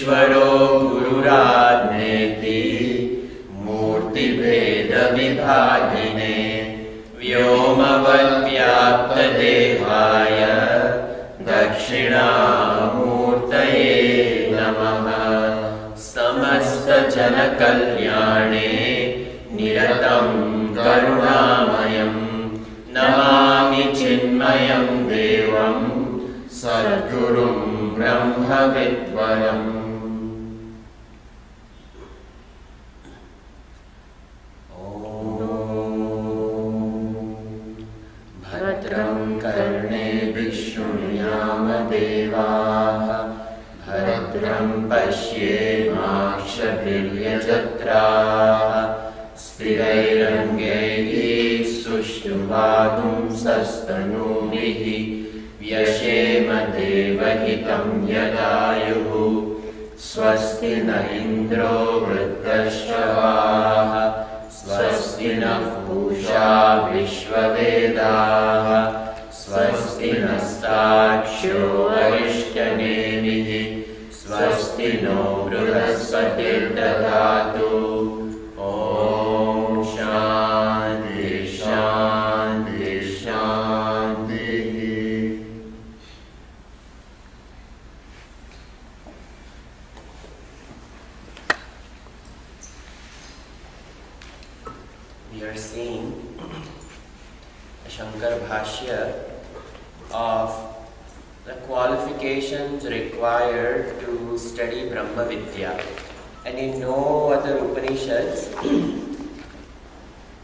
ईश्वरो गुरुरात्मेति मूर्तिभेदविभागिने व्योमवद्व्याप्तदेहाय दक्षिणामूर्तये नमः। समस्तजनकल्याणे निरतं करुणामयं नमामि चिन्मयं देवं सद्गुरुं ब्रह्मविद्वरम्। भद्रं कर्णेभिः शृणुयाम देवाः भद्रं पश्येमाक्षभिर्यजत्राः स्थिरैरङ्गैः सुष्ठुवागुंसस्तनूभिः व्यशेम देवहितं यदायुः। स्वस्ति न इन्द्रो वृद्धश्रवाः स्वस्ति नः पूषा विश्ववेदाः स्वस्ति नस्ताक्ष्यो अरिष्टनेमिः स्वस्ति नो बृहस्पतिर्दधातु। ॐ शान्ति शान्ति शान्तिः। We are seeing a Shankara Bhashya of the qualifications required to study Brahma Vidya. And in no other Upanishads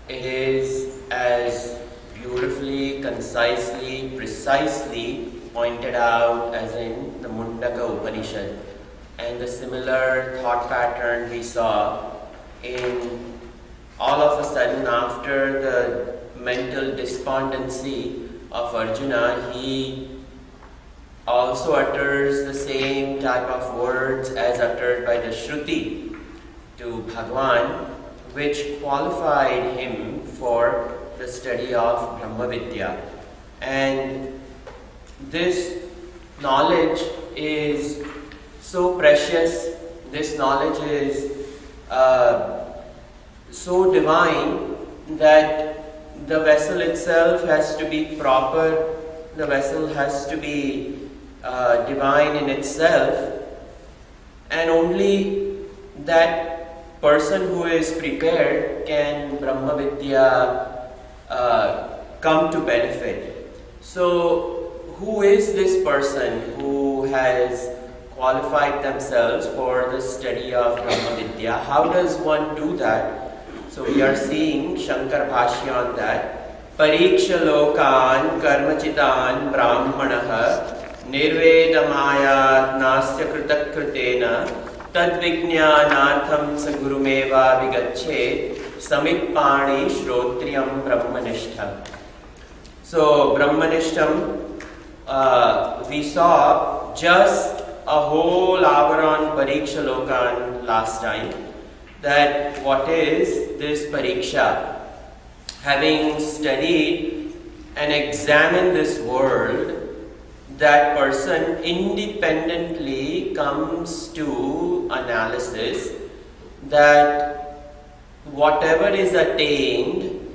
it is as beautifully, concisely, precisely pointed out as in the Mundaka Upanishad. And the similar thought pattern we saw in all of a sudden after the mental despondency of Arjuna, he also utters the same type of words as uttered by the Shruti to Bhagwan, which qualified him for the study of Brahma Vidya. And this knowledge is so precious, this knowledge is so divine that the vessel itself has to be proper, the vessel has to be divine in itself, and only that person who is prepared can Brahma Vidya come to benefit. So who is this person who has qualified themselves for the study of Brahma Vidya? How does one do that? So we are seeing Shankara Bhashya on that. Pariksha lokan karmachitan brahmanaha nirvedamaya nasya kritakritena tadvijnanartham sagurumeva vigachet samitpani shrotriyam brahmanishtham. So brahmanishtham, we saw just a whole hour on Pariksha lokan last time. That what is this pariksha? Having studied and examined this world, that person independently comes to analysis that whatever is attained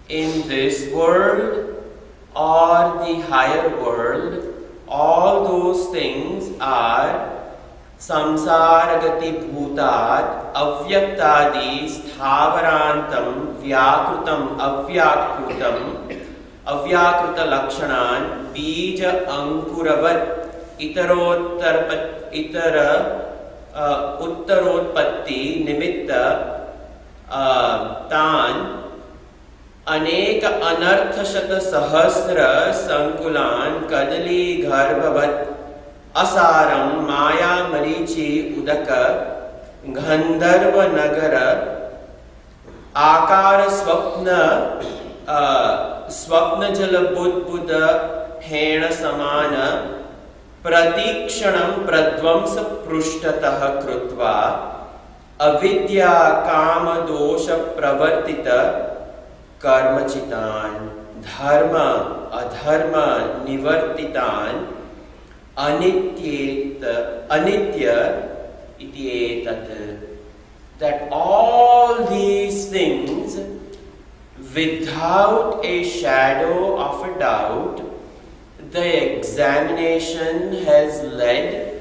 in this world or the higher world, all those things are samsaragati bhutat avyaktadi sthavarantam vyakrutam avyakruta lakshanan bija ankuravat uttarotpatti nimitta tan अनेक अनर्थ शत सहस्र संकुलान कदली गर्भवत असारम माया मरीचि उदक गंधर्व नगर आकार स्वप्न जल बुद्बुद हेण समान प्रतीक्षणं प्रध्वंस पृष्ठतः कृत्वा अविद्या काम दोष प्रवर्तित कर्मचितान धर्म अधर्म निवर्तितान अनित्य iti etat, that all these things, without a shadow of a doubt, the examination has led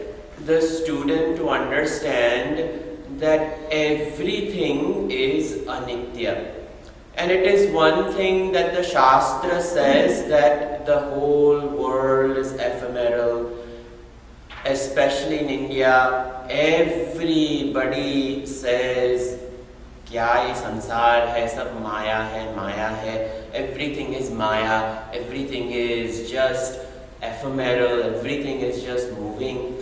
the student to understand that everything is anitya. And it is one thing that the Shastra says, that the whole world is ephemeral. Especially in India, everybody says, kya ye sansar hai, sab maya hai, everything is maya, everything is just ephemeral, everything is just moving.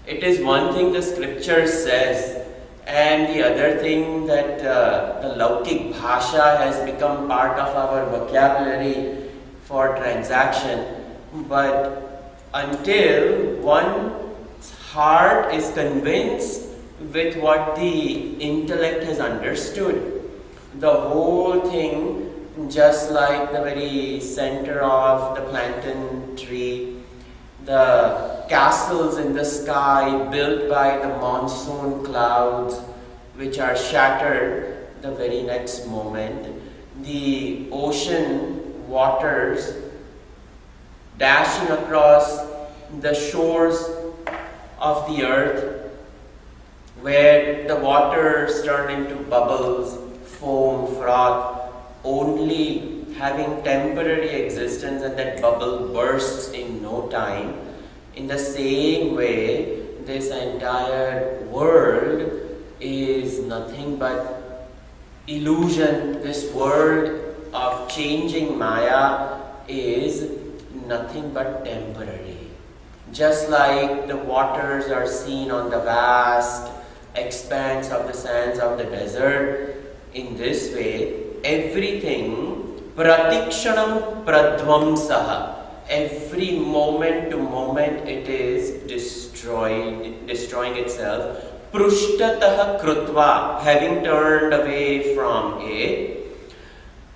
It is one thing the scripture says, and the other thing that the Laukik Bhasha has become part of our vocabulary for transaction. But until one's heart is convinced with what the intellect has understood, the whole thing, just like the very center of the plantain tree, the castles in the sky built by the monsoon clouds, which are shattered the very next moment, the ocean waters dashing across the shores of the earth, where the waters turn into bubbles, foam, froth, only having temporary existence, and that bubble bursts in no time. In the same way, this entire world is nothing but illusion. This world of changing Maya is nothing but temporary. Just like the waters are seen on the vast expanse of the sands of the desert, in this way, everything pratikshanam pradvamsaha, every moment to moment it is destroying itself. Prushtataha krutva, having turned away from it.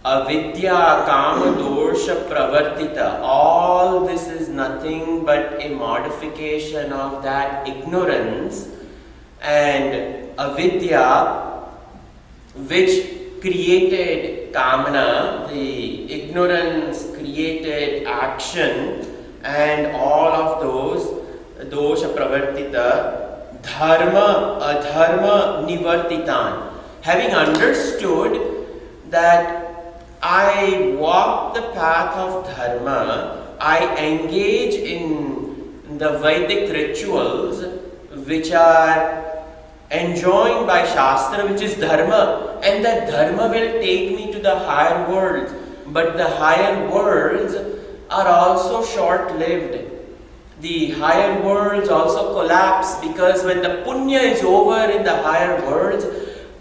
Avidya kama dosha pravartita, all this is nothing but a modification of that ignorance. And avidya, which created kamana, the ignorance created action, and all of those dosha pravartita, dharma adharma nivartitan, having understood that I walk the path of dharma, I engage in the Vedic rituals which are enjoined by Shastra, which is dharma, and that dharma will take me to the higher worlds. But the higher worlds are also short-lived. The higher worlds also collapse, because when the punya is over in the higher worlds,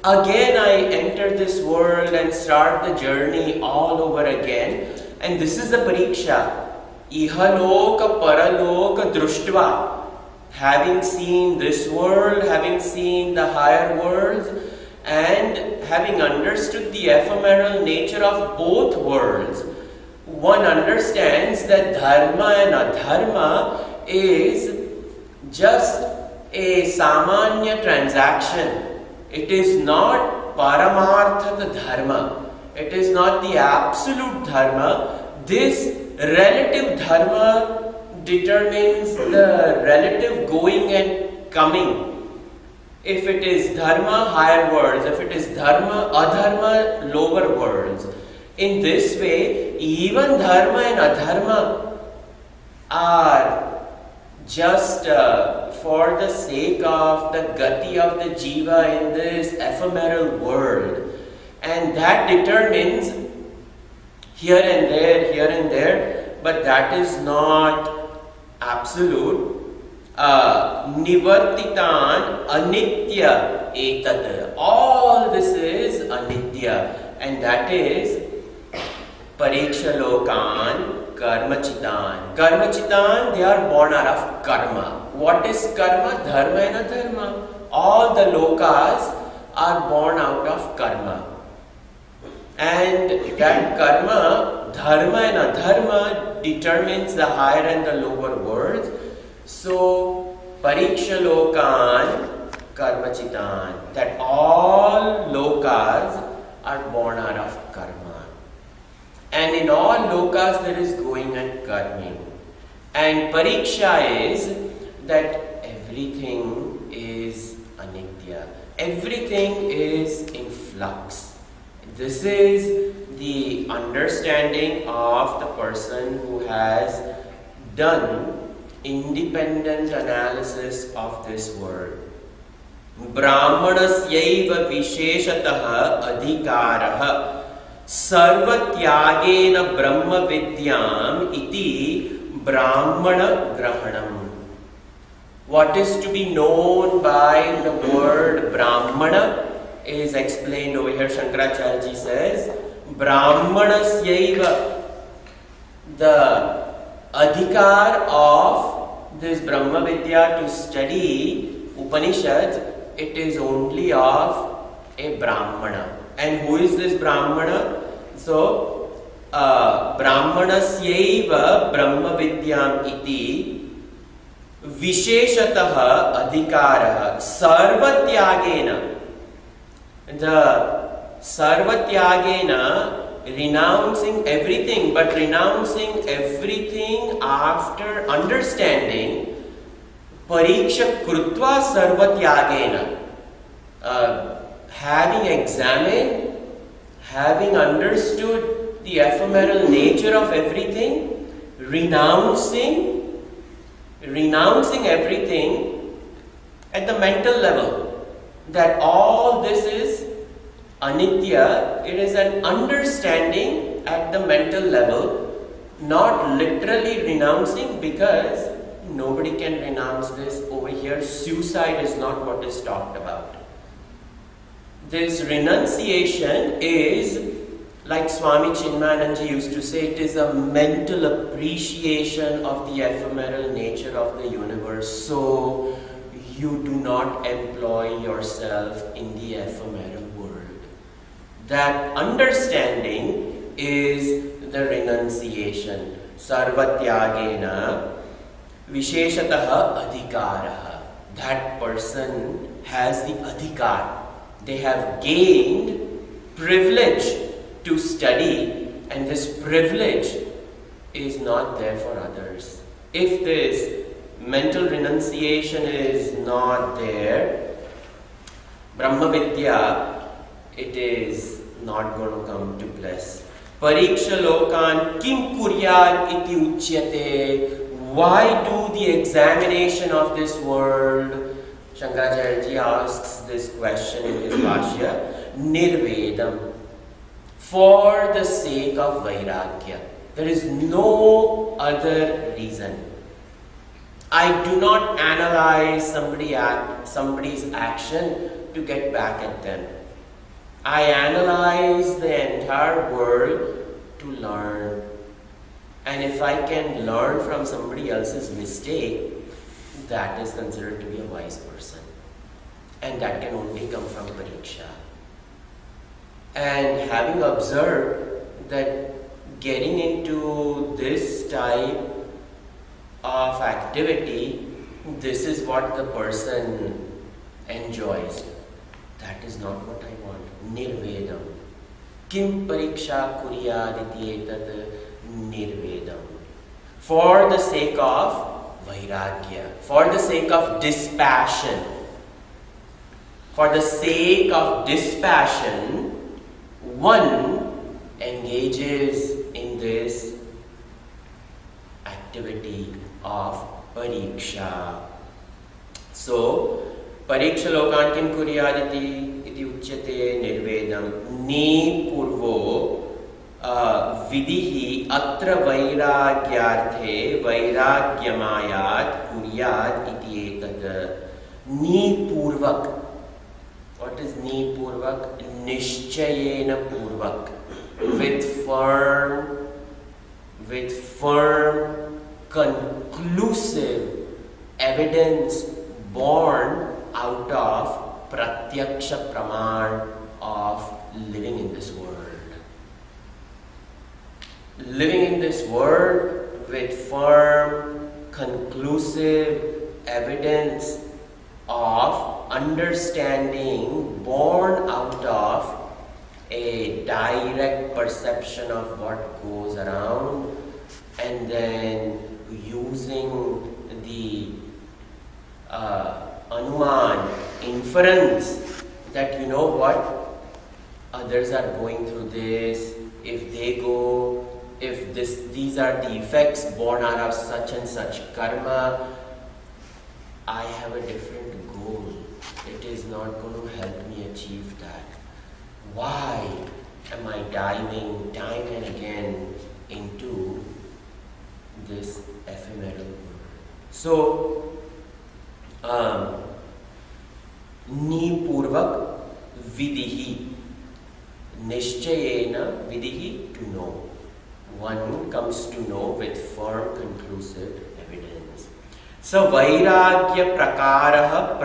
again I enter this world and start the journey all over again. And this is the pariksha. Ihaloka paraloka drushtva. Having seen this world, having seen the higher worlds, and having understood the ephemeral nature of both worlds, one understands that dharma and adharma is just a samanya transaction. It is not paramartha dharma. It is not the absolute dharma. This relative dharma determines the relative going and coming. If it is dharma, higher worlds. If it is dharma, adharma, lower worlds. In this way, even dharma and adharma are just for the sake of the gati of the jiva in this ephemeral world. And that determines here and there, but that is not absolute. Nivartitan anitya etad. All this is anitya, and that is parikshalokan karmachitan. Karmachitan, they are born out of karma. What is karma? Dharma and adharma. All the lokas are born out of karma. And that karma, dharma and adharma, determines the higher and the lower worlds. So, parikshalokan karmachitan, that all lokas are born out of karma. And in all lokas there is going and coming. And pariksha is that everything is anitya. Everything is in flux. This is the understanding of the person who has done independent analysis of this word. Brahmanasyaiva visheshatah adhikarah sarvatyagena brahma vidyam iti brahmana grahanam. What is to be known by the word brahmana is explained over here. Shankaracharya ji says, Brahmanasyaiva, the adhikar of this Brahma Vidya to study Upanishads, it is only of a Brahmana. And who is this Brahmana? So, Brahmanasyaiva Brahma Vidyam iti Visheshatah adhikarah sarvatyagena. The sarvatyagena, renouncing everything, but renouncing everything after understanding. Pariksha krutva sarvatyagena. Having examined, having understood the ephemeral nature of everything, renouncing everything at the mental level, that all this is anitya. It is an understanding at the mental level, not literally renouncing, because nobody can renounce this over here. Suicide is not what is talked about. This renunciation is, like Swami Chinmayananji used to say, it is a mental appreciation of the ephemeral nature of the universe. So you do not employ yourself in the ephemeral world. That understanding is the renunciation. Sarvatyagena visheshatah adhikaraha. That person has the adhikar. They have gained privilege to study, and this privilege is not there for others. If this mental renunciation is not there, Brahma Vidya, it is not going to come to bless. Pariksha lokan kim kuryat iti uchyate. Why do the examination of this world? Shankaracharya ji asks this question in his Bhashya. Nirvedam. For the sake of Vairagya. There is no other reason. I do not analyze somebody's action to get back at them. I analyze the entire world to learn. And if I can learn from somebody else's mistake, that is considered to be a wise person. And that can only come from pariksha. And having observed that getting into this type of activity, this is what the person enjoys. That is not what I want. Nirvedam. Kim pariksha kuryaditi etat nirvedam. For the sake of vairagya, for the sake of dispassion. For the sake of dispassion, one engages in this activity of pariksha. So, pariksha lokan kim kuryaditi iti uchyate nirvedam ni purvo vidihi atra vairagyarthe vairagyamayat kuryad iti etat ni purvak. What is ni purvak? Nishchayena purvak. With firm, conclusive evidence born out of pratyaksha praman of living in this world. Living in this world with firm, conclusive evidence of understanding born out of a direct perception of what goes around, and then using the anuman, inference, that you know what, others are going through this, if these are the effects born out of such and such karma, I have a different goal. It is not going to help me achieve that. Why am I diving time and again into this ephemeral world? So, Nipurvak vidihi, nishchayena vidihi, to know. One comes to know with firm, conclusive evidence. So, vairagya prakaraha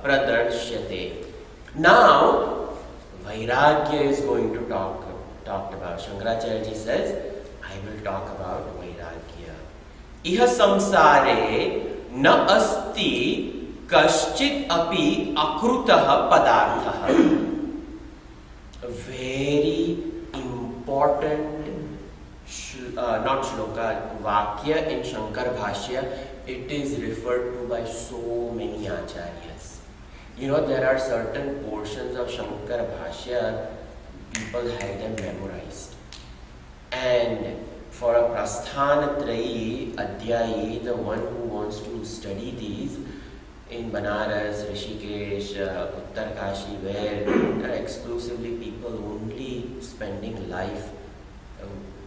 pradarshyate. Now, vairagya is going to talked about. Shankaracharya ji says, I will talk about vairagya. Iha samsare na asti kaschit api akrutaha padarthaha. A very important not shloka, vakya in Shankar Bhashya. It is referred to by so many acharyas. You know, there are certain portions of Shankar Bhashya, people had them memorized. And for a Prasthanatrayi, Adhyayi, the one who wants to study these in Banaras, Rishikesh, Uttarkashi, where there are exclusively people only spending life.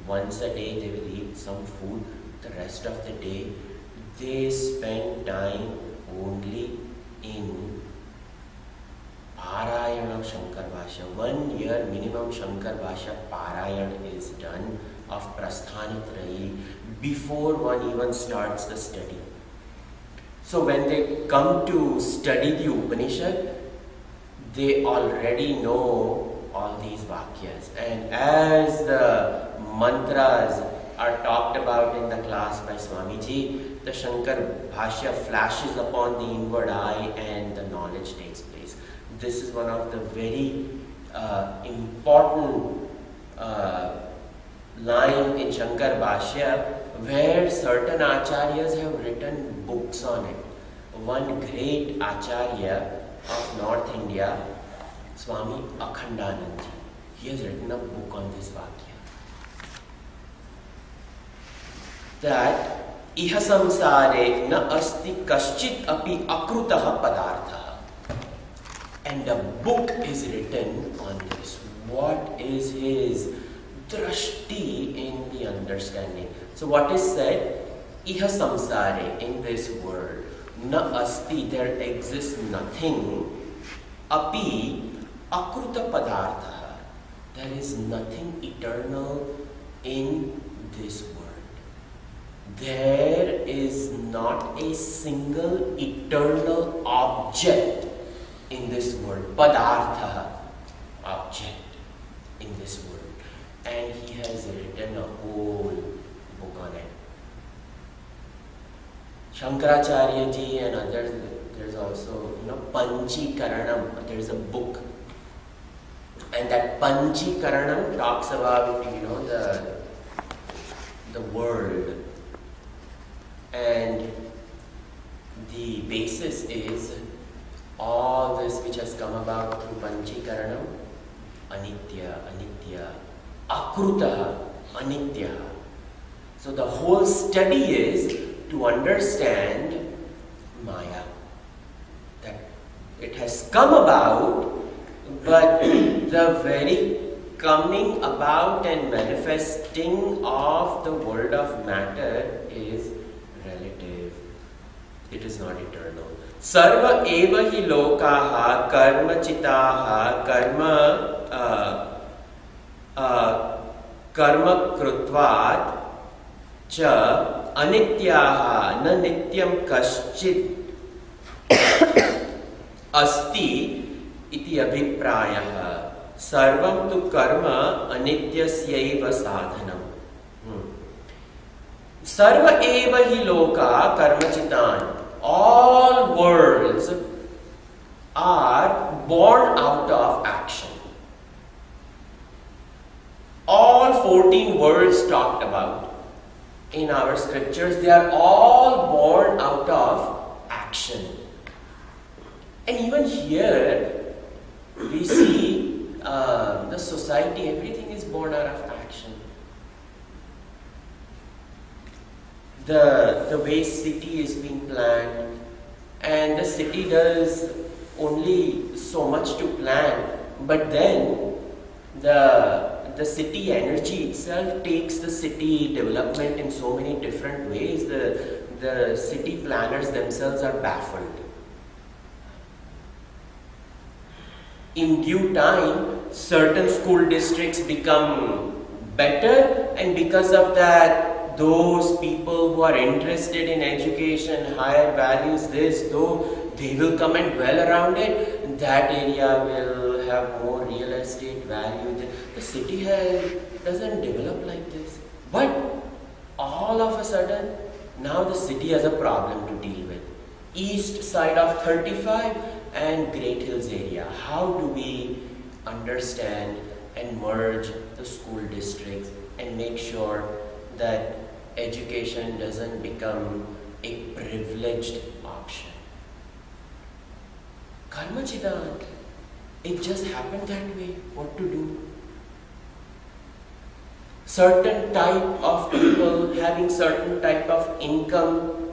Once a day they will eat some food, the rest of the day they spend time only in Parayana of Shankar Bhashya. 1 year minimum Shankar Bhashya Parayana is done of Prasthanatrayi before one even starts the study. So when they come to study the Upanishad, they already know all these vakyas. And as the mantras are talked about in the class by Swamiji, the Shankar Bhashya flashes upon the inward eye and the knowledge takes place. This is one of the very important line in Shankar Bhashya where certain acharyas have written books on it. One great acharya of North India, Swami Akhandanandji, he has written a book on this vakya. That iha samsare na asti kaschit api akrutaha padarthaha. And a book is written on this. What is his drashti in the understanding? So what is said? Iha samsare, in this world, na asti, there exists nothing. Api akruta padarthaha, there is nothing eternal in this world. There is not a single eternal object in this world. Padartha, object in this world. And he has written a whole book on it. Shankaracharya ji and others, there's also, Panchikaranam, there's a book. And that Panchikaranam talks about, the world. And the basis is all this which has come about through Panchikaranam, Anitya, Akruta, Anitya. So the whole study is to understand Maya. That it has come about, but the very coming about and manifesting of the world of matter is relative. It is not eternal. Sarva eva hi lokaha karma chitaha karma krutvat cha anityaha na nityam kaschit asti iti abhiprayah. Sarvam tu karma anityasya sadhanam. Sarva eva hi loka karmachitan. All world in our scriptures, they are all born out of action. And even here, we see the society, everything is born out of action. The way city is being planned, and the city does only so much to plan, but then the city energy itself takes the city development in so many different ways. The city planners themselves are baffled. In due time, certain school districts become better, and because of that, those people who are interested in education, higher values, this, though, they will come and dwell around it. That area will have more real estate value. The city doesn't develop like this. But all of a sudden, now the city has a problem to deal with. East side of 35 and Great Hills area. How do we understand and merge the school districts and make sure that education doesn't become a privileged option? Karma Chidan. It just happened that way. What to do? Certain type of people having certain type of income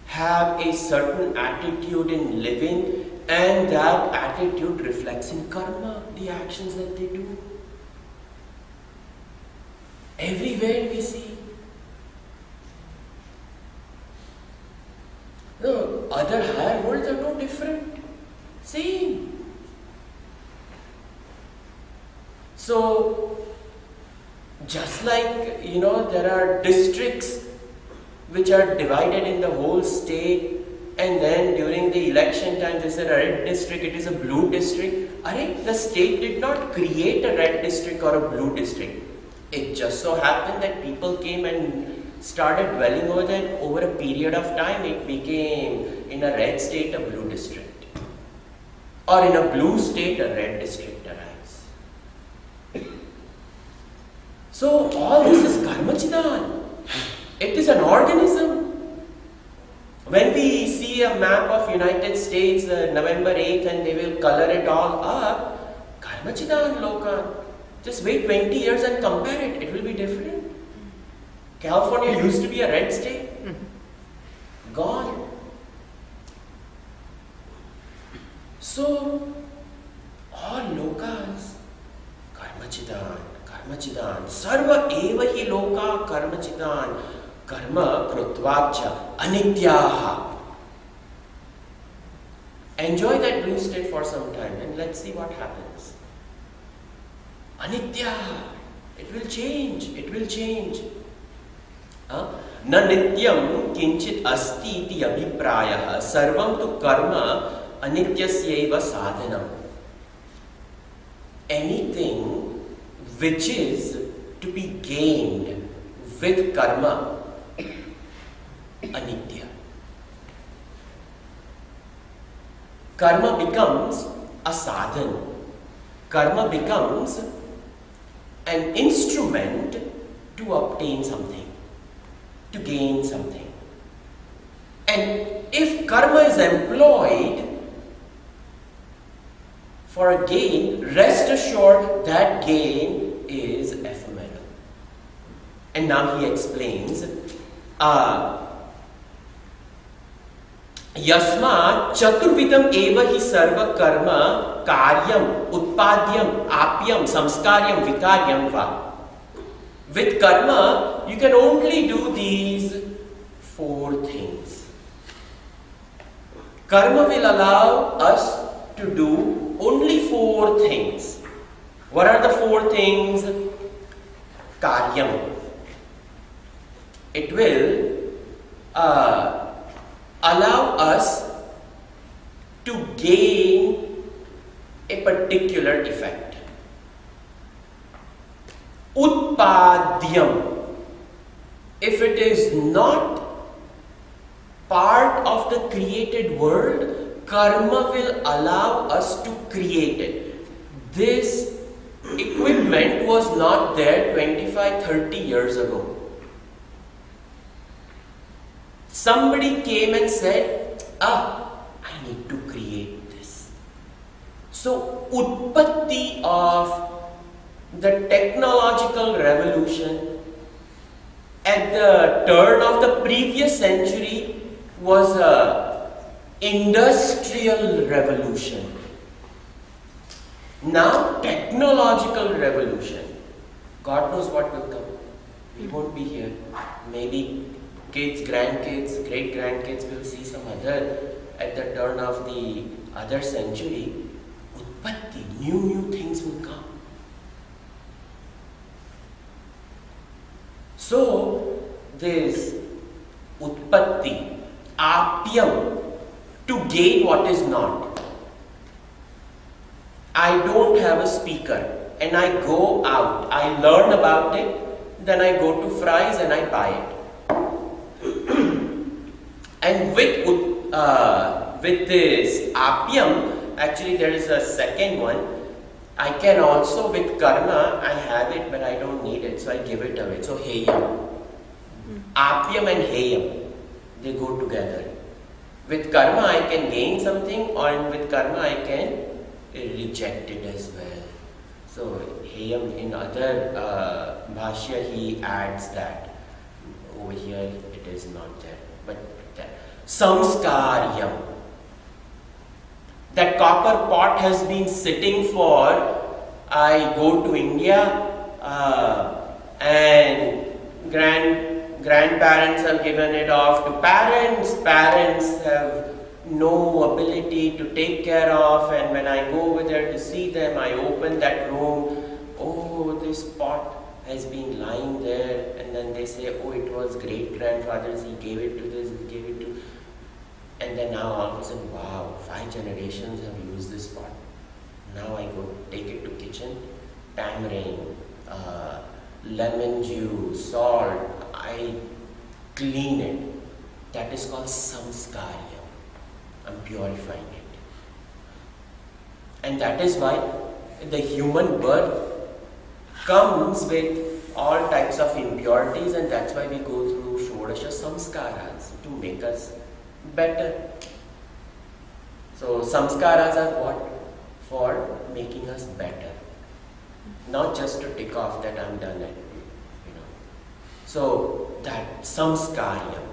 have a certain attitude in living, and that attitude reflects in karma, the actions that they do. Everywhere we see. No, other higher worlds are no different. Same. So, just like, there are districts which are divided in the whole state, and then during the election time they said a red district, it is a blue district. The state did not create a red district or a blue district. It just so happened that people came and started dwelling over there. Over a period of time, it became, in a red state, a blue district. Or in a blue state, a red district arrives. So all this is karma chidan. It is an organism. When we see a map of United States, November 8th, and they will color it all up, karma chidan lokan. Just wait 20 years and compare it. It will be different. California used to be a red state. Gone. So, all lokas, karma chidan. Sarva eva hi loka karma chidan. Karma krutvacha anityaha. Enjoy that blue state for some time and let's see what happens. Anityaha. It will change. Na nityam kinchit asti iti abhiprayah sarvam tu karma anityasyaiva sadhanam. Anything which is to be gained with karma, anitya. Karma becomes a sadhan. Karma becomes an instrument to obtain something, to gain something. And if karma is employed for a gain, rest assured that gain is ephemeral. And now he explains, Yasma chaturvidam eva hi sarva karma karyam utpadyam apyam samskaryam vikaryam va. With karma, you can only do these 4 things. Karma will allow us to do only 4 things. What are the 4 things? Karyam. It will allow us to gain a particular effect. Utpadyam. If it is not part of the created world, karma will allow us to create it. This equipment was not there 25-30 years ago. somebody came and said, I need to create this. So, Utpatti of the technological revolution at the turn of the previous century was a industrial revolution. Now, technological revolution. God knows what will come. We won't be here. Maybe kids, grandkids, great-grandkids will see some other at the turn of the other century. Utpatti, new things will come. So, this Utpatti, Apyam, to gain what is not. I don't have a speaker and I go out, I learn about it, then I go to Fry's and I buy it. And with this Apyam, actually there is a second one. I can also, with karma, I have it but I don't need it, so I give it away. So Heyam. Apyam and Heyam, they go together. With karma I can gain something, or with karma I can reject it as well. So Heyam, in other bhashya he adds that. Over here it is not there. But Samskaryam. That copper pot has been sitting for, I go to India and grandparents have given it off to parents. Parents have no ability to take care of, and when I go over there to see them, I open that room. Oh, this pot has been lying there, and then they say, oh, it was great grandfather's, he gave it to this, he gave it to, and then now all of a sudden, wow, 5 generations have used this pot. Now I go take it to kitchen, tamarind, lemon juice, salt, I clean it. That is called samskarya. I'm purifying it. And that is why the human birth comes with all types of impurities, and that's why we go through Shodasha Samskaras to make us better. So samskaras are what? For making us better. Not just to tick off that I'm done it. So that samskaryam,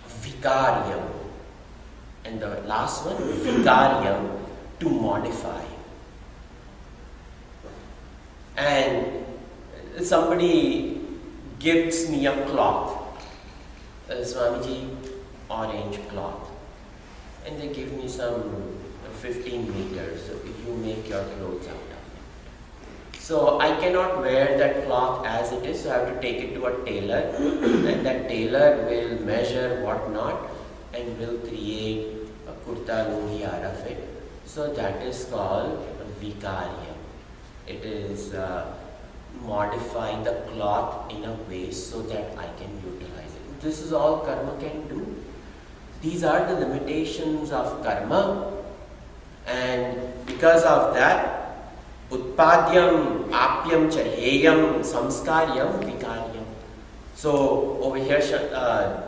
vikaryam, and the last one, vikaryam, to modify. And somebody gives me a cloth, Swamiji, orange cloth, and they give me some 15 meters, so you make your clothes out of it. So I cannot wear that cloth as it is, so I have to take it to a tailor, and that tailor will measure what not and will create a kurta lungi out of it. So that is called vikaryam. It is modifying the cloth in a way so that I can utilize it. This is all karma can do. These are the limitations of karma, and because of that, utpadyam, apyam, chaheyam, samskaryam, vikaryam. So over here,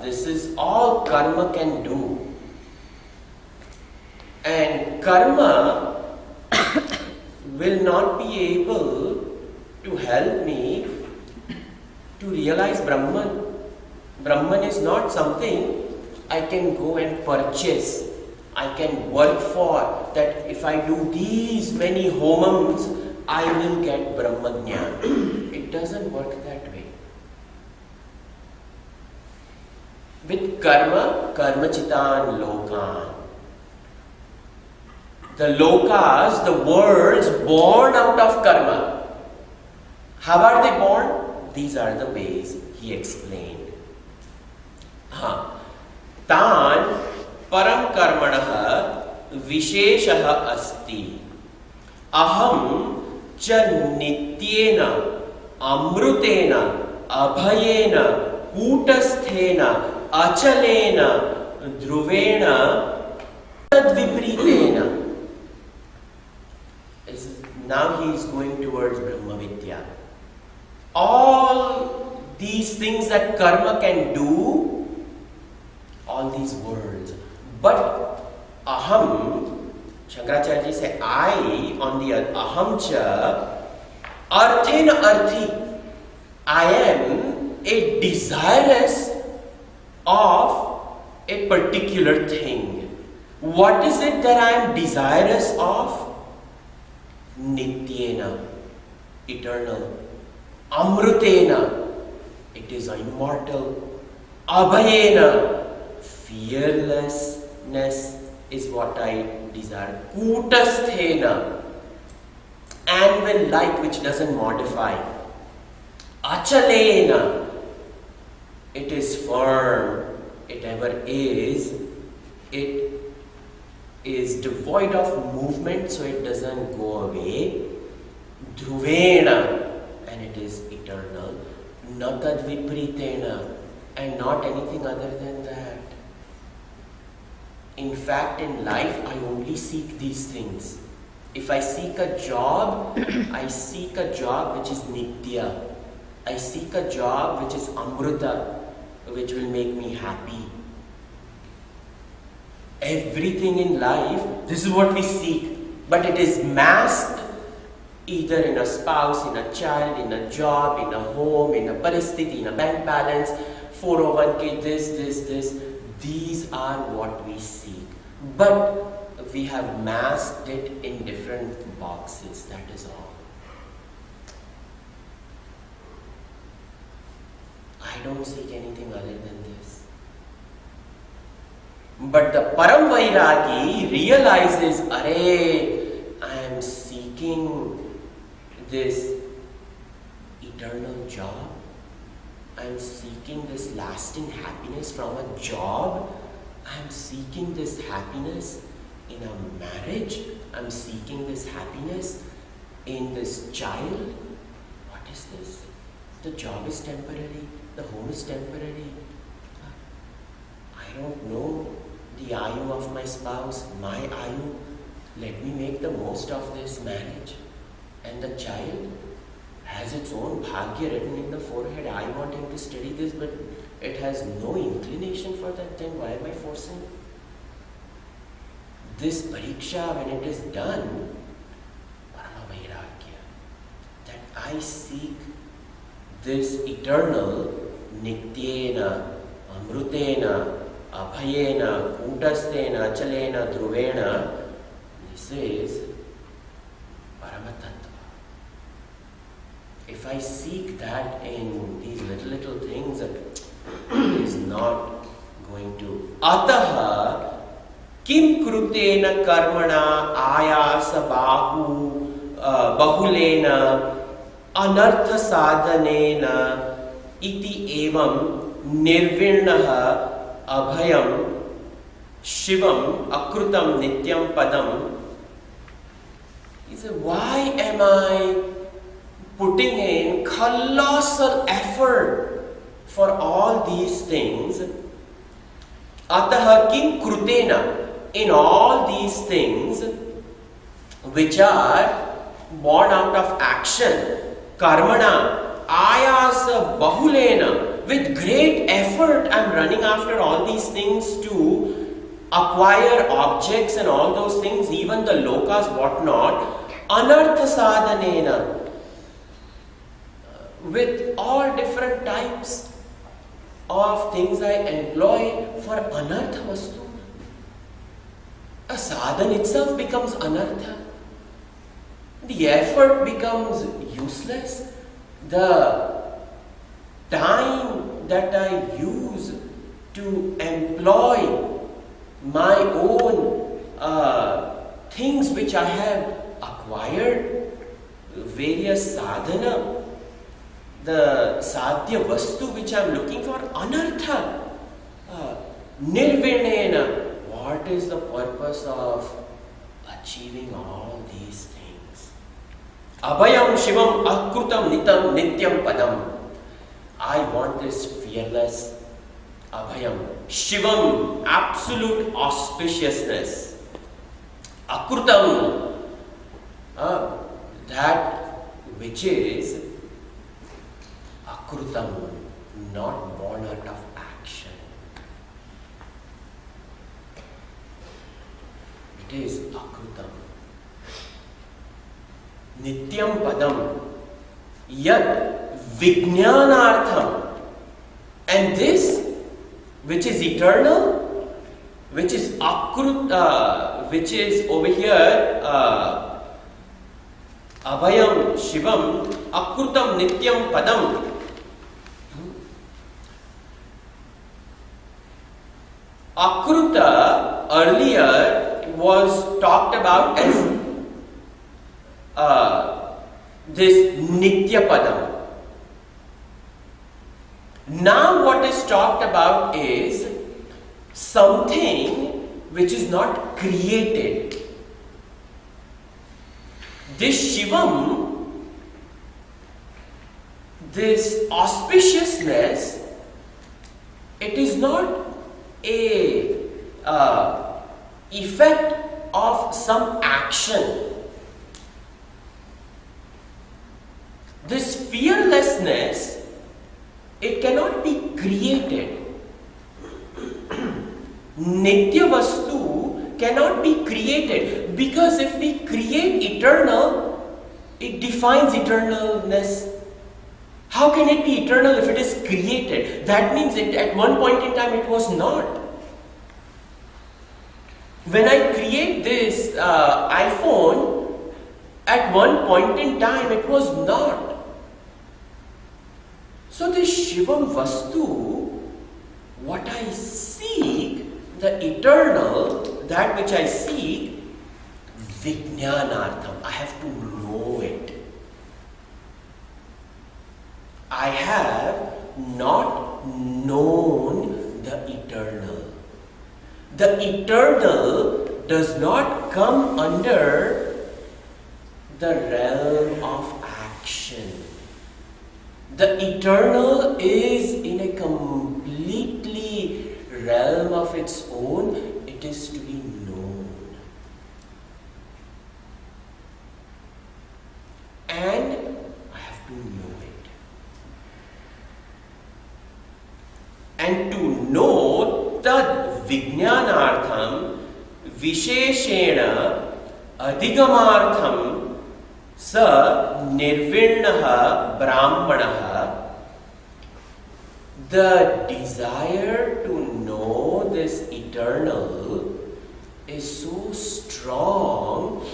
this is all karma can do. And karma will not be able to help me to realize Brahman. Brahman is not something I can go and purchase. I can work for that. If I do these many homams, I will get Brahmajnana. It doesn't work that way. With karma, karmachitan lokan. The lokas, the worlds born out of karma. How are they born? These are the ways he explained. Tan param karmanah visheshaha asti. Aham cha nityena amrutena abhayena kutasthena achalena dhruvena tadvipritena. Now he is going towards Brahma Vidya. All these things that karma can do, all these worlds. But aham, Shankaracharya ji say, I, on the aham cha, arthena arthi, I am a desirous of a particular thing. What is it that I am desirous of? Nityena, eternal. Amrutena, it is immortal. Abhayena, fearlessness is what I desire. Kutasthena, and when light which doesn't modify. Achalena, it is firm, it ever is. It is devoid of movement, so it doesn't go away. Dhruvena, and it is eternal. Natad vipritena, and not anything other than that. In fact, in life, I only seek these things. If I seek a job, I seek a job which is nitya. I seek a job which is amruta, which will make me happy. Everything in life, this is what we seek, but it is masked either in a spouse, in a child, in a job, in a home, in a paristhiti, in a bank balance, 401k, this. These are what we seek. But we have masked it in different boxes, that is all. I don't seek anything other than this. But the Param Vairagi realizes, I am seeking this eternal job. I am seeking this lasting happiness from a job. I am seeking this happiness in a marriage. I am seeking this happiness in this child. What is this? The job is temporary. The home is temporary. I don't know the ayu of my spouse, my ayu. Let me make the most of this marriage. And the child has its own bhagya written in the forehead. I want him to study this, but it has no inclination for that. Then why am I forcing? This pariksha, when it is done, parama vairagya, that I seek this eternal nityena, amrutena, abhayena, kutasthena, achalena, dhruvena. This is paramatatva. If I seek that in these little things, it is not going to. Ataha kim krutena karmana ayasa bahulena anartha sadhanena iti evam nirvirnaha abhayam shivam akrutam nityam padam. He said, why am I putting in colossal effort for all these things? Ataha kim krutena, in all these things which are born out of action, karmana, ayasa bahulena, with great effort I am running after all these things to acquire objects and all those things, even the lokas, whatnot, anartha sadhanena, with all different types of things I employ for anartha vastu. A sadhan itself becomes anartha. The effort becomes useless. The time that I use to employ my own things which I have acquired, various sadhana, the sadhya vastu which I am looking for, anartha. Nirvinena. What is the purpose of achieving all these things? Abhayam shivam akrutam nityam padam. I want this fearless abhayam. Shivam, absolute auspiciousness. Akrutam, that which is akrutam, not born out of action. That is akrutam. Nityam padam. Yad vijnanartham. And this, which is eternal, which is akruta, which is over here, abhayam shivam, akrutam nityam padam. Akruta earlier was talked about as this nitya padam. Now what is talked about is something which is not created. This Shivam, this auspiciousness, it is not a effect of some action. This fearlessness, it cannot be created. Nitya Vastu cannot be created, because if we create eternal, it defines eternalness. How can it be eternal if it is created? That means it, at one point in time it was not. When I create this iPhone, at one point in time it was not. So this Shivam Vastu, what I seek, the eternal, that which I seek, Vijnanartham, I have to know it. I have not known the eternal. The eternal does not come under the realm of action. The eternal is in a completely realm of its own. It is to be known. And I have to know it. And to know tad vijnanartham visheshena adhigamartham sa nirvirnaha brahmanaha. The desire to know this eternal is so strong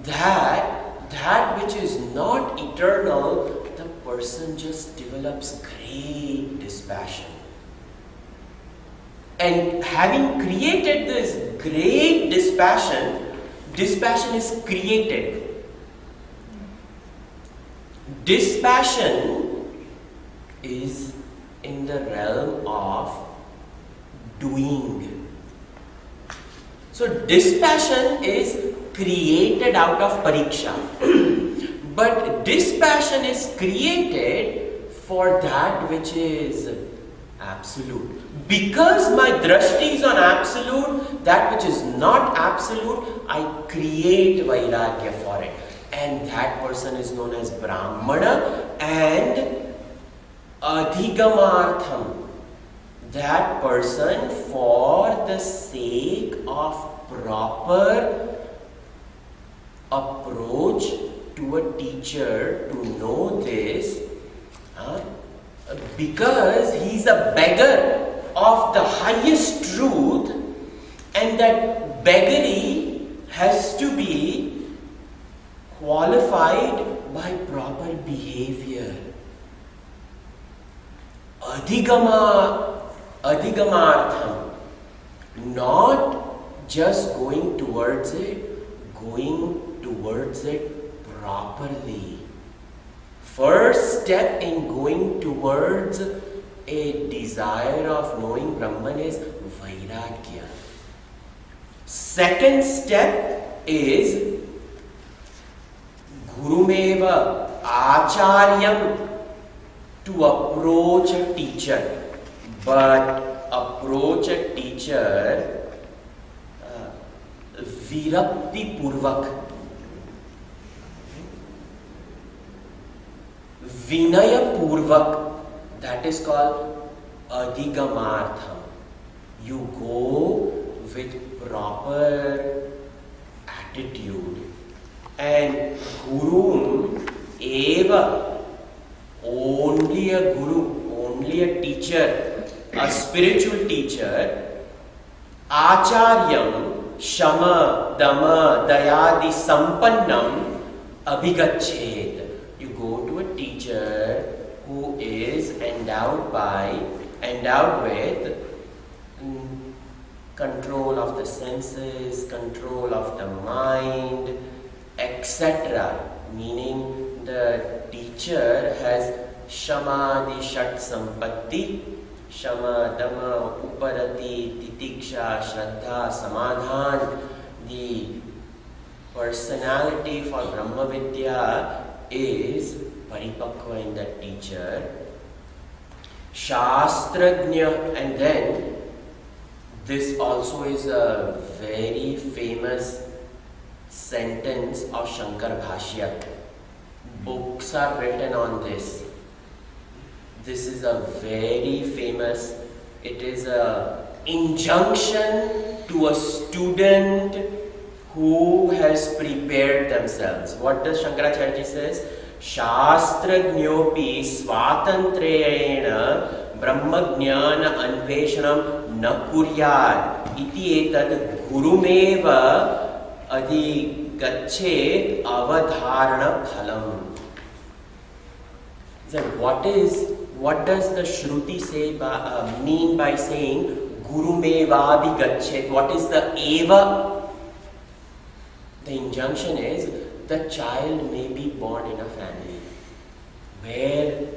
that that which is not eternal, the person just develops great dispassion. And having created this great dispassion, dispassion is created. Dispassion is in the realm of doing. So dispassion is created out of pariksha. But dispassion is created for that which is absolute. Because my drashti is on absolute, that which is not absolute, I create vairagya for it. And that person is known as Brahmana and Adhigamartham. That person, for the sake of proper approach to a teacher to know this, because he is a beggar of the highest truth, and that beggary has to be qualified by proper behavior. Adhigamartham, not just going towards it, going towards it properly. First step in going towards a desire of knowing Brahman is Vairagya. Second step is Gurumeva Acharyam, to approach a teacher. But approach a teacher Virakti Purvak, Vinaya Purvak, that is called Adhigamartham. You go with proper attitude. And Guru eva, only a Guru, only a teacher, a spiritual teacher, Acharyam Shama Dama Dayadi Sampannam Abhigached. You go to a teacher who is endowed with control of the senses, control of the mind, etc. Meaning the teacher has Shamadhi Shat Sampatti, Shama, Dama, Uparati, Titiksha, Shraddha, Samadhan. The personality for Brahma Vidya is Paripakva in that teacher. Shastrajna, and then this also is a very famous sentence of Shankar Bhashya. Books are written on this. This is a very famous, it is a injunction to a student who has prepared themselves. What does Shankaracharya says? Shastrajnyopi swatantrayena brahmajnana anveshanam na kuryat iti etad gurumeva adhigachet avadharana phalam. So what does the Shruti say mean by saying gurumeva adhigachet? What is the eva? The injunction is the child may be born in a family where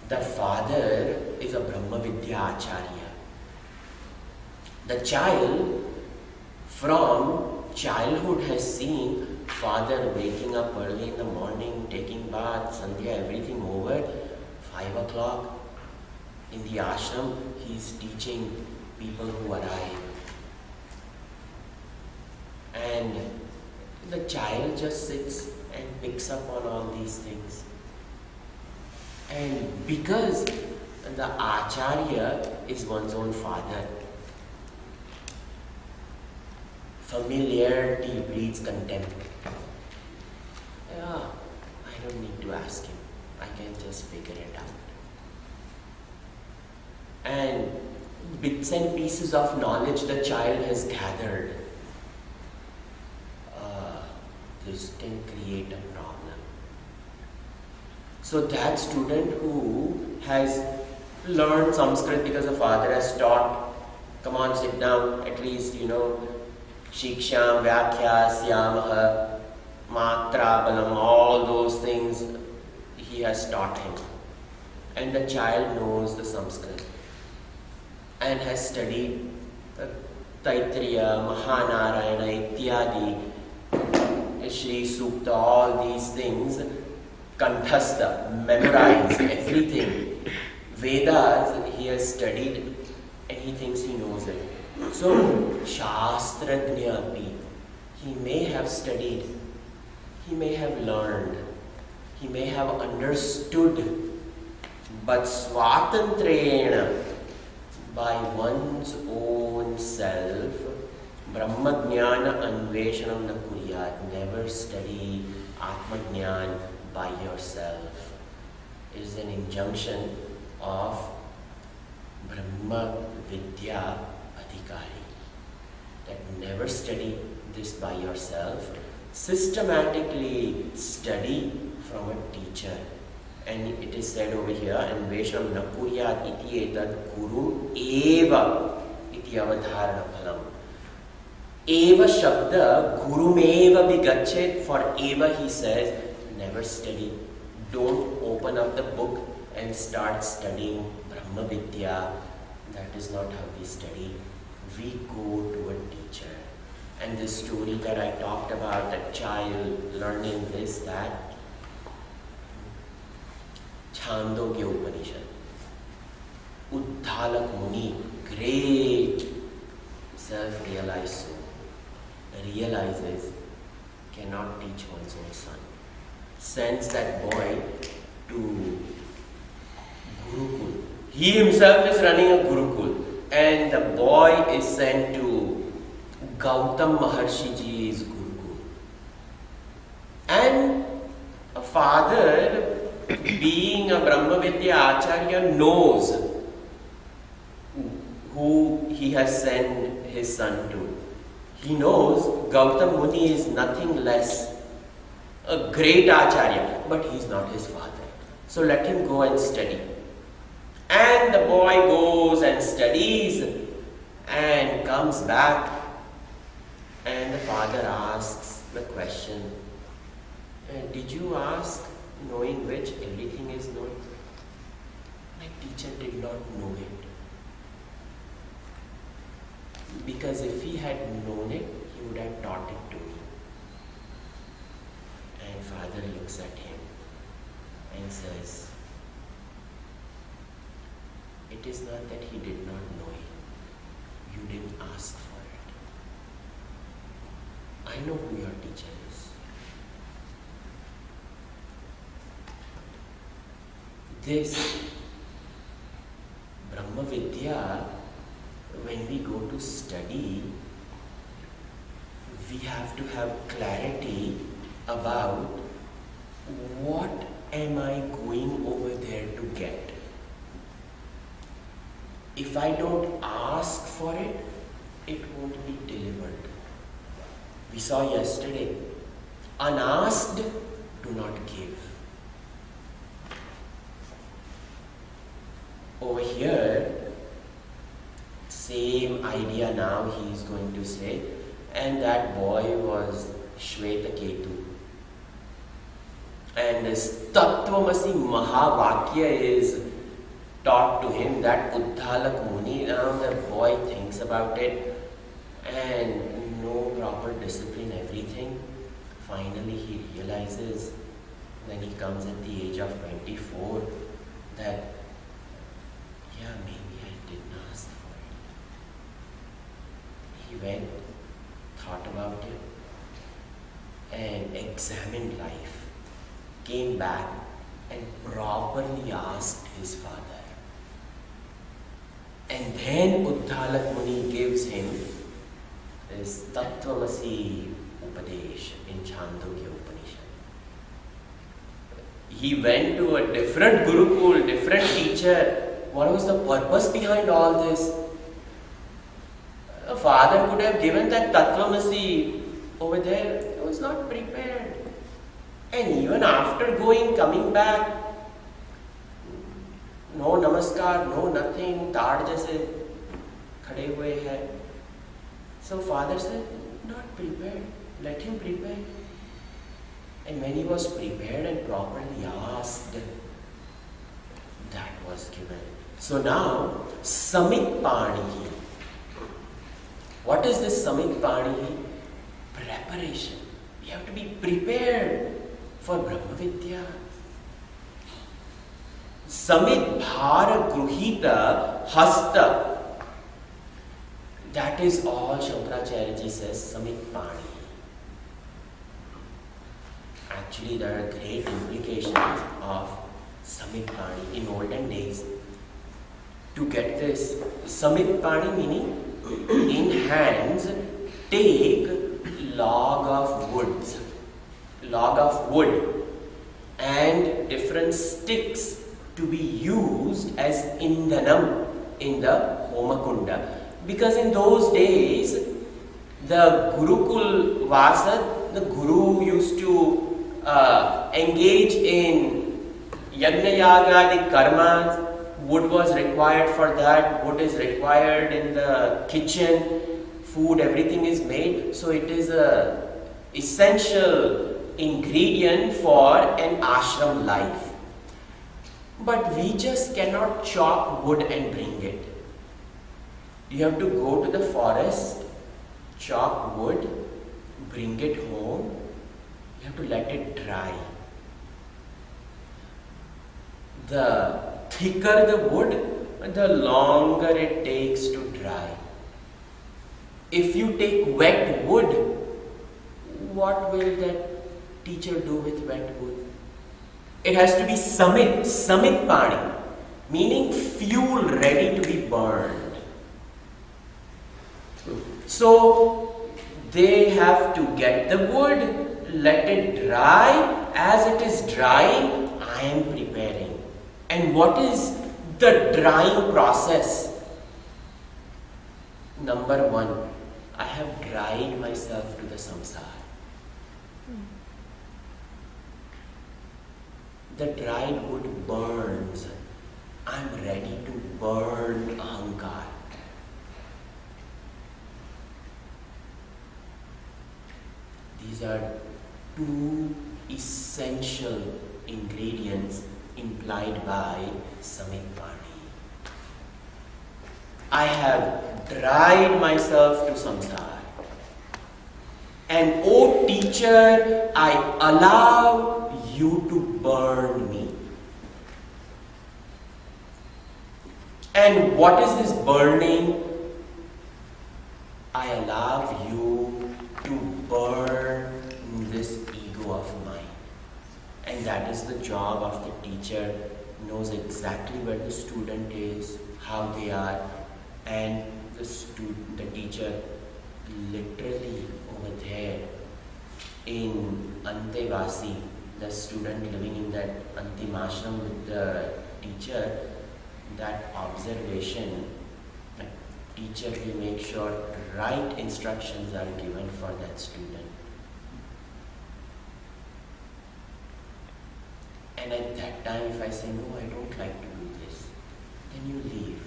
the father is a Brahma Vidya Acharya. The child from childhood has seen father waking up early in the morning, taking bath, Sandhya, everything over. 5 o'clock in the ashram, he is teaching people who arrive. And the child just sits and picks up on all these things. And because the Acharya is one's own father, familiarity breeds contempt. Yeah, I don't need to ask him. I can just figure it out. And bits and pieces of knowledge the child has gathered, this can create a problem. So that student who has learned Sanskrit because the father has taught, come on, sit down, at least, Shiksham, Vyakhya, Syamaha, Matra, Balam, all those things he has taught him. And the child knows the Sanskrit and has studied Taittiriya, Mahanarayana, Ityadi, Shri Sukta, all these things, Kanthastha, memorized everything. Vedas, he has studied and he thinks he knows it. So, Shastrajna, he may have studied, he may have learned, he may have understood, but Swatantrena, by one's own self, Brahmajnana Anveshanam na kuryat, never study Atmajnan by yourself. It is an injunction of Brahma Vidya Adhikari, that never study this by yourself. Systematically study from a teacher. And it is said over here, Anveshanam na kuryat iti etad guru eva iti avadharana phalam. Eva Shabda, Gurumeva Bigachet, for Eva he says, never study. Don't open up the book and start studying Brahma Vidya. That is not how we study. We go to a teacher. And this story that I talked about, that child learning this, that, Chandogya Upanishad. Uddhalak Muni, great self-realized soul, realizes cannot teach one's own son. Sends that boy to Gurukul. He himself is running a Gurukul, and the boy is sent to Gautam Maharshiji's Gurukul. a Brahma Vidya Acharya knows who he has sent his son to. He knows Gautam Muni is nothing less a great Acharya, but he is not his father. So let him go and study. And the boy goes and studies and comes back, and the father asks the question, did you ask knowing which everything is known? My teacher did not know it. Because if he had known it, he would have taught it to me. And father looks at him and says, it is not that he did not know it. You didn't ask for it. I know who your teacher is. This Brahma Vidya, when we go to study, we have to have clarity about what am I going over there to get. If I don't ask for it, it won't be delivered. We saw yesterday, unasked, do not give. Over here, same idea now he is going to say, and that boy was Shvetaketu. And this Tattvamasi Mahavakya is taught to him, that Uddhalak Muni. Now the boy thinks about it, and no proper discipline, everything. Finally he realizes, when he comes at the age of 24, that yeah, maybe I didn't ask for it. He went, thought about it, and examined life, came back and properly asked his father. And then Uddhalak Muni gives him this Tattvamasi Upadesh in Chandogya Upanishad. He went to a different Gurukul, different teacher. What was the purpose behind all this? A father could have given that Tattvamasi over there. He was not prepared. And even after coming back, no namaskar, no nothing, taad jaise khade hue hai. So father said, not prepared, let him prepare. And when he was prepared and properly asked, that was given. So now, Samit Pani. What is this Samit Pani? Preparation. We have to be prepared for Brahma Vidya. Samit Bhara Gruhita Hasta. That is all Shankaracharya ji says, Samit Pani. Actually, there are great implications of Samit Pani in olden days. To get this, Samit Pani meaning in hands take log of wood and different sticks to be used as indhanam in the Homakunda. Because in those days, the Gurukul Vasa, the Guru used to engage in Yagna Yagadi karmas. Wood was required for that. Wood is required in the kitchen. Food, everything is made. So it is a essential ingredient for an ashram life. But we just cannot chop wood and bring it. You have to go to the forest, chop wood, bring it home. You have to let it dry. The thicker the wood, the longer it takes to dry. If you take wet wood, what will that teacher do with wet wood? It has to be samit pani, meaning fuel ready to be burned. So they have to get the wood, let it dry. As it is drying, I am preparing. And what is the drying process? Number one, I have dried myself to the samsara. The dried wood burns. I'm ready to burn ahankar. These are two essential ingredients implied by Samikpani. I have dried myself to samsara. And O teacher, I allow you to burn me. And what is this burning? I allow you to burn this ego of mine. And that is the job of the teacher, knows exactly where the student is, how they are, and the teacher literally over there in Antevasi, the student living in that Antimashram with the teacher, that observation, the teacher will make sure right instructions are given for that student. And at that time, if I say, no, I don't like to do this, then you leave.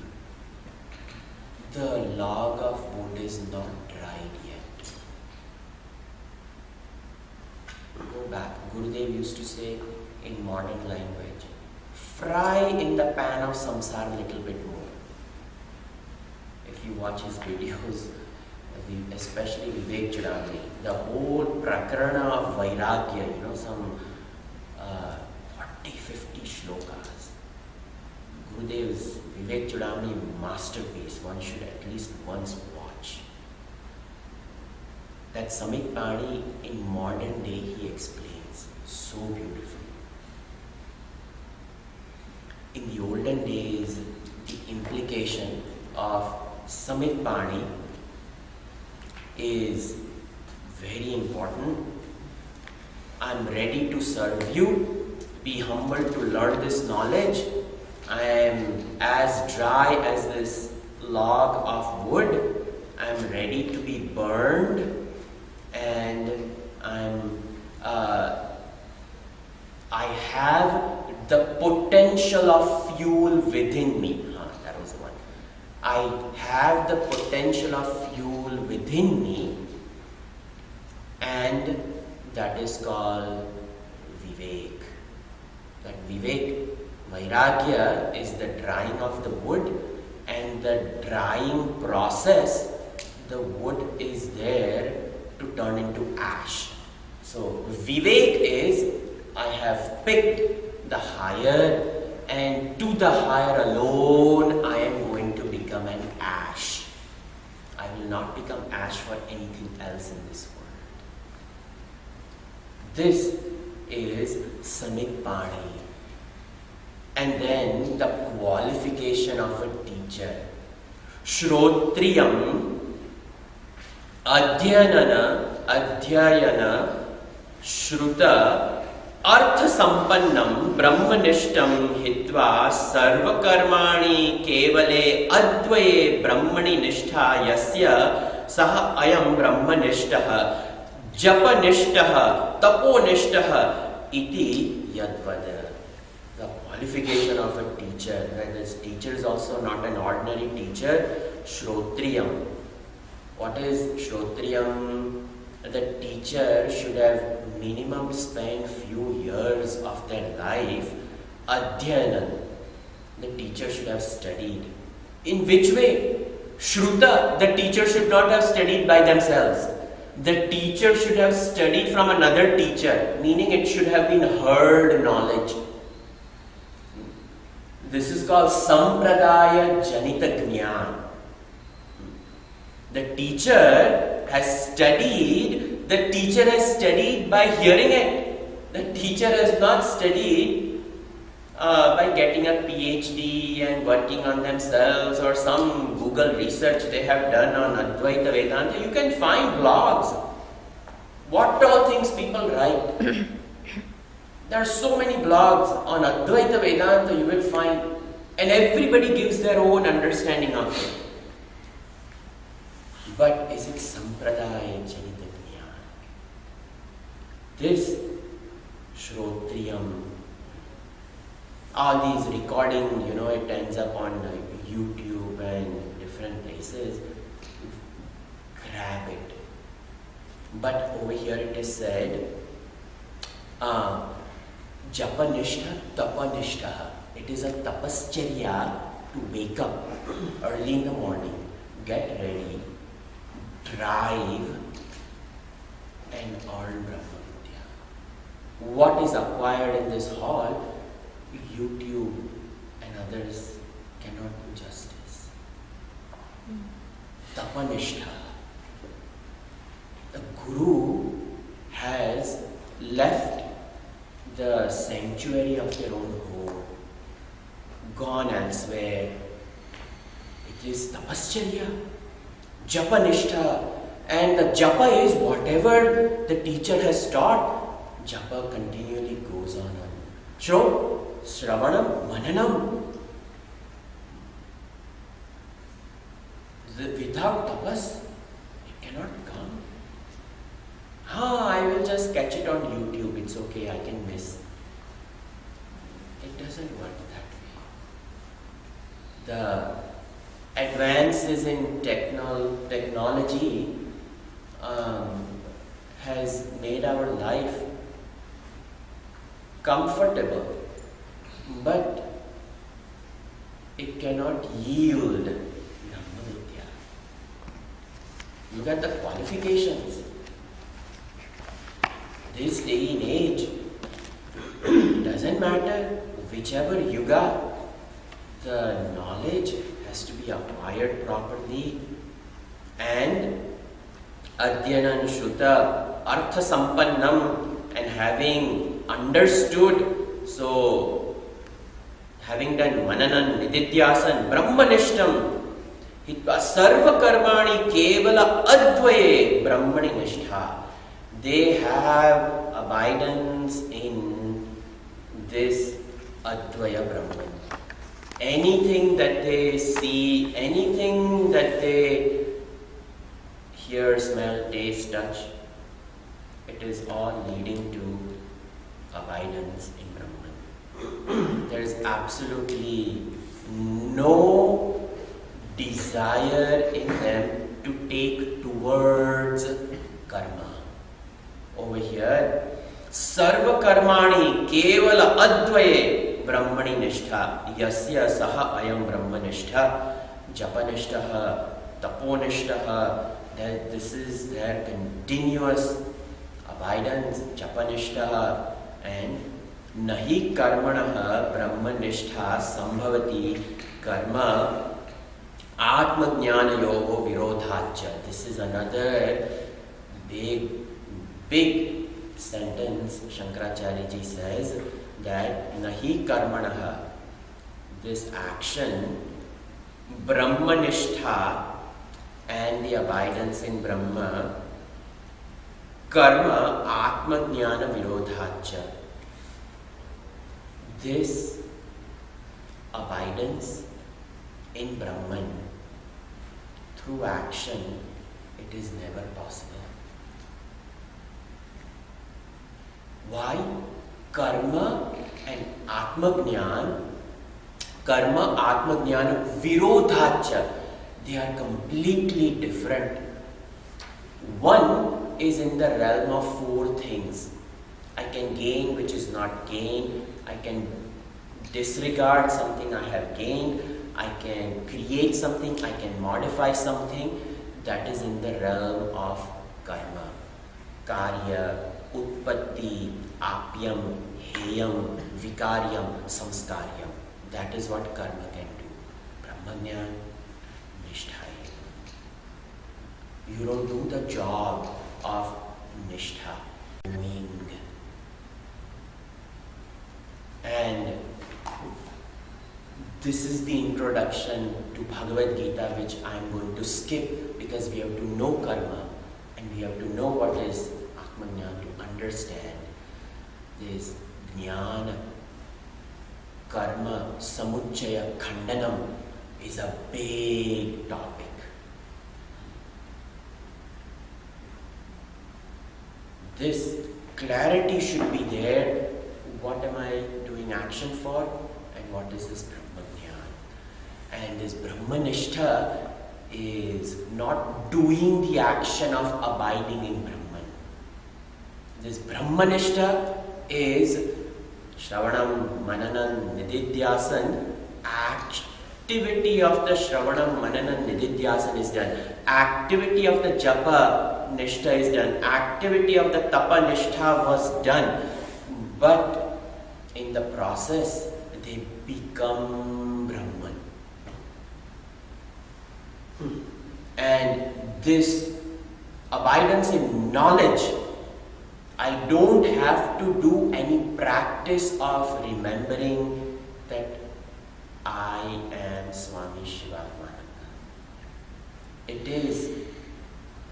The log of wood is not dried yet. Go back. Gurudev used to say in modern language, fry in the pan of samsara a little bit more. If you watch his videos, especially Vivek Chudamani, the whole prakarana of Vairagya, some 40-50 shlokas. Gurudev's Vivek Chudamani masterpiece, one should at least once watch. That Samikpani in modern day he explains so beautifully. In the olden days, the implication of Samikpani is very important. I'm ready to serve you. Be humble to learn this knowledge. I am as dry as this log of wood. I am ready to be burned, and I have the potential of fuel within me. That was the one. I have the potential of fuel within me, and that is called Vivek. That Vivek, Vairagya, is the drying of the wood, and the drying process, the wood is there to turn into ash. So Vivek is, I have picked the higher, and to the higher alone I am going to become an ash. I will not become ash for anything else in this world. This is Samikpani. And then the qualification of a teacher. Shrotriyam Adhyanana Adhyayana Shruta Artha Sampannam Brahmanishtam Hitva Sarvakarmani Kevale Advaye Brahmani Nishtha Yasya Saha Ayam Brahmanishtaha Japanishtaha Taponishtaha Iti Yadvada. The qualification of a teacher, right? This teacher is also not an ordinary teacher. Shrotriyam. What is Shrotriyam? The teacher should have minimum spent few years of their life Adhyanan. The teacher should have studied. In which way? Shruta. The teacher should not have studied by themselves. The teacher should have studied from another teacher, meaning it should have been heard knowledge. This is called Sampradaya Janita Jnana. The teacher has studied by hearing it. The teacher has not studied by getting a PhD and working on themselves or some Google research they have done on Advaita Vedanta. You can find blogs. What all things people write. There are so many blogs on Advaita Vedanta you will find, and everybody gives their own understanding of it. But is it Sampradaya Janita Jnana? This Shrotriyam, all these recording, it ends up on YouTube and different places. Grab it. But over here it is said, Japanishtha Tapanishtha. It is a tapascharya to wake up early in the morning, get ready, drive, and earn Brahma Vidya. What is acquired in this hall, YouTube and others cannot do justice. Tapanishtha. The Guru has left the sanctuary of their own home, gone elsewhere. It is tapascharya, japanishtha, and the japa is whatever the teacher has taught. Japa continually goes on. Shravanam, mananam. Without tapas, it cannot come. I will just catch it on YouTube, it's okay, I can miss. It doesn't work that way. The advances in technology has made our life comfortable, but it cannot yield Brahma Vidya. Look at the qualifications. This day and age, doesn't matter whichever yuga, the knowledge has to be acquired properly, and adhyanan shruta artha sampannam, and having understood, so having done mananan nididhyasan brahmanishtam hitva sarva karmani kevala advaye brahmani nishtha. They have abidance in this Advaya Brahman. Anything that they see, anything that they hear, smell, taste, touch, it is all leading to abidance in Brahman. There is absolutely no desire in them to take towards karma. Over here, sarva karmani kevala advaye brahmani nishtha yasya saha ayam brahma nishtha japanishtaha taponishtaha. That this is their continuous abidance, japanishtaha, and nahi karmanaha brahma nishtha sambhavati karma atma jnana yogo virodhacha. This is another big sentence. Shankaracharya ji says that nahi karmanaha, this action, brahmanishtha, and the abidance in Brahma, karma atma jnana virodhacha. This abidance in Brahman through action, it is never possible. Why? Karma and Atma Jnana Virodhacha, they are completely different. One is in the realm of four things. I can gain which is not gain. I can disregard something I have gained. I can create something. I can modify something. That is in the realm of karma. Karya, Utpatti, Apyam, Heyam, Vikaryam, Samskaryam. That is what karma can do. Brahmanyan, Nishtha. You don't do the job of Nishtha, doing. And this is the introduction to Bhagavad Gita, which I am going to skip because we have to know karma and we have to know what is Atmanyan to understand this Jnana. is a big topic. This clarity should be there. What am I doing action for? And what is this Brahmagyan? And this Brahmanishtha is not doing the action of abiding in Brahman. This Brahmanishtha is Shravanam, Mananam, Nididhyasan. Activity of the Shravanam, Mananam, Nididhyasan is done. Activity of the Japa Nishtha is done. Activity of the Tapa Nishtha was done. But in the process, they become Brahman. And this abidance in knowledge, I don't have to do any practice of remembering that I am Swami Shivananda. It is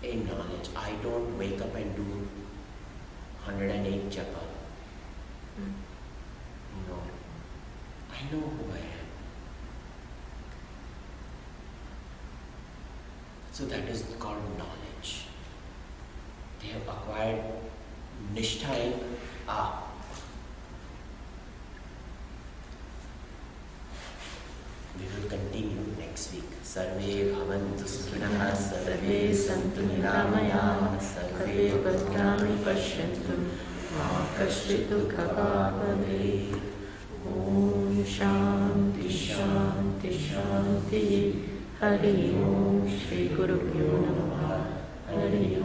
a knowledge. I don't wake up and do 108 japa. No. I know who I am. So that is called knowledge. They have acquired Nishtha in We will continue next week. Sarve bhavantu sukhinah, sarve santu niramayah, sarve bhadrani pashyantu, ma kaschit dukha bhavet. Om Shanti Shanti Shanti. Hari Om Shri Guru Pyo Namaha. Hari